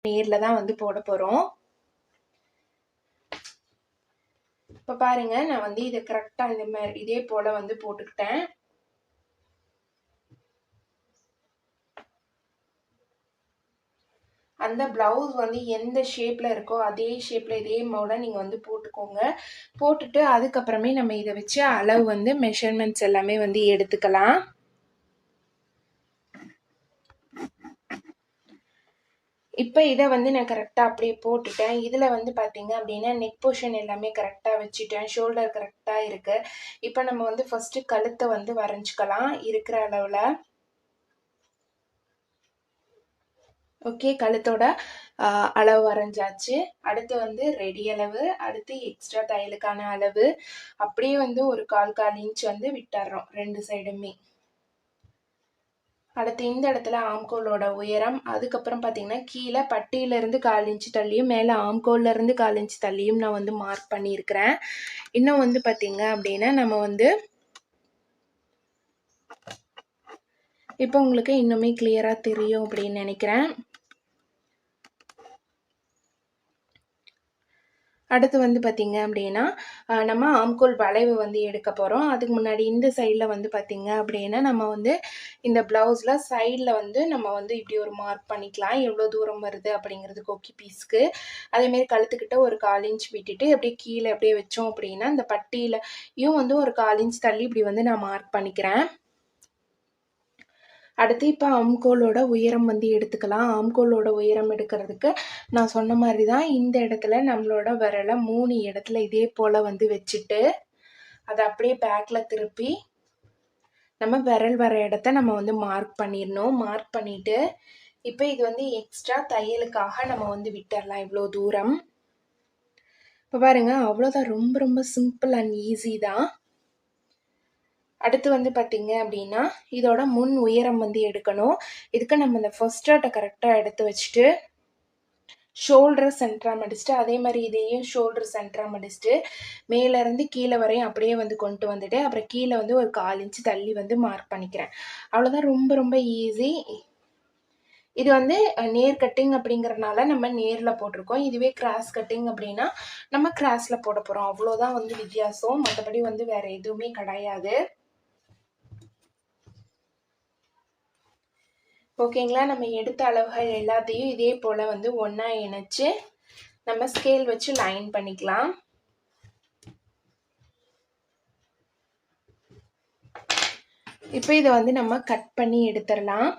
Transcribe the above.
நேரில் தான் வந்து போட போகிறோம். இப்போ பாருங்க, நான் வந்து இதை கரெக்டாக இந்த மாதிரி இதே போல் வந்து போட்டுக்கிட்டேன். அந்த பிளவுஸ் வந்து எந்த ஷேப்பில் இருக்கோ அதே ஷேப்பில் இதே மாடல் நீங்கள் வந்து போட்டுக்கோங்க. போட்டுட்டு அதுக்கப்புறமே நம்ம இதை வச்சு அளவு வந்து மெஷர்மெண்ட்ஸ் எல்லாமே வந்து எடுத்துக்கலாம். இப்போ இதை வந்து நான் கரெக்டாக அப்படியே போட்டுட்டேன். இதில் வந்து பார்த்தீங்க அப்படின்னா நெக் போர்ஷன் எல்லாமே கரெக்டாக வச்சுட்டேன். ஷோல்டர் கரெக்டாக இருக்குது. இப்போ நம்ம வந்து ஃபஸ்ட்டு கழுத்தை வந்து வரைஞ்சிக்கலாம் இருக்கிற அளவில். ஓகே, கழுத்தோட அளவு வரைஞ்சாச்சு. அடுத்து வந்து ரெடி அளவு, அடுத்து எக்ஸ்ட்ரா தையலுக்கான அளவு, அப்படியே வந்து ஒரு 1/4 இன்ச் வந்து விட்டுறோம் 2 சைடுமே. அடுத்து இந்த இடத்துல ஆம்கோலோட உயரம், அதுக்கப்புறம் பார்த்தீங்கன்னா கீழே பட்டியிலேருந்து 1/4 இன்ச் தள்ளியும் மேலே ஆம்கோல்லேருந்து 1/4 இன்ச் தள்ளியும் நான் வந்து மார்க் பண்ணியிருக்கிறேன். இன்னும் வந்து பார்த்தீங்க அப்படின்னா நம்ம வந்து இப்போ உங்களுக்கு இன்னுமே கிளியராக தெரியும் அப்படின்னு நினைக்கிறேன். அடுத்து வந்து பார்த்தீங்க அப்படின்னா நம்ம ஆம்கோல் வளைவு வந்து எடுக்க போகிறோம். அதுக்கு முன்னாடி இந்த சைடில் வந்து பார்த்தீங்க அப்படின்னா நம்ம வந்து இந்த ப்ளவுஸில் சைடில் வந்து நம்ம வந்து இப்படி ஒரு மார்க் பண்ணிக்கலாம், எவ்வளோ தூரம் வருது அப்படிங்கிறது கொக்கி பீஸ்க்கு. அதேமாரி கழுத்துக்கிட்ட ஒரு 1/4 இன்ச் விட்டுட்டு அப்படியே கீழே அப்படியே வச்சோம் அப்படின்னா இந்த பட்டியிலையும் வந்து ஒரு 1/4 இன்ச் தள்ளி இப்படி வந்து நான் மார்க் பண்ணிக்கிறேன். அடுத்து இப்போ ஆம்கோலோட உயரம் வந்து எடுத்துக்கலாம். ஆம்கோலோட உயரம் எடுக்கிறதுக்கு நான் சொன்ன மாதிரி தான் இந்த இடத்துல நம்மளோட விரலை 3 இடத்துல இதே போல் வந்து வச்சுட்டு அதை அப்படியே பேக்கில் திருப்பி நம்ம விரல் வர இடத்த நம்ம வந்து மார்க் பண்ணிடணும். மார்க் பண்ணிவிட்டு இப்போ இது வந்து எக்ஸ்ட்ரா தையலுக்காக நம்ம வந்து விட்டுடலாம் இவ்வளோ தூரம். இப்போ பாருங்கள், அவ்வளோதான். ரொம்ப ரொம்ப சிம்பிள் அண்ட் ஈஸி தான். அடுத்து வந்து பார்த்தீங்க அப்படின்னா இதோட முன் உயரம் வந்து எடுக்கணும். இதுக்கு நம்ம இந்த ஃபர்ஸ்ட் டாட்டை கரெக்டாக எடுத்து வச்சுட்டு ஷோல்டர் சென்டராக மடிச்சுட்டு அதே மாதிரி இதையும் ஷோல்டர் சென்டராக மடிச்சுட்டு மேலேருந்து கீழே வரையும் அப்படியே வந்து கொண்டு வந்துட்டு அப்புறம் கீழே வந்து ஒரு 1/4 இன்ச்சு தள்ளி வந்து மார்க் பண்ணிக்கிறேன். அவ்வளோதான், ரொம்ப ரொம்ப ஈஸி. இது வந்து நேர் கட்டிங் அப்படிங்கிறதுனால நம்ம நேரில் போட்டிருக்கோம். இதுவே கிராஸ் கட்டிங் அப்படின்னா நம்ம கிராஸில் போட போகிறோம். அவ்வளோதான் வந்து வித்தியாசம். மற்றபடி வந்து வேறு எதுவுமே கிடையாது. ஓகேங்களா, நம்ம எடுத்த அளவுகள் எல்லாத்தையும் இதே போல் வந்து ஒன்றா இணைச்சு நம்ம ஸ்கேல் வச்சு லைன் பண்ணிக்கலாம். இப்போ இதை வந்து நம்ம கட் பண்ணி எடுத்துடலாம்.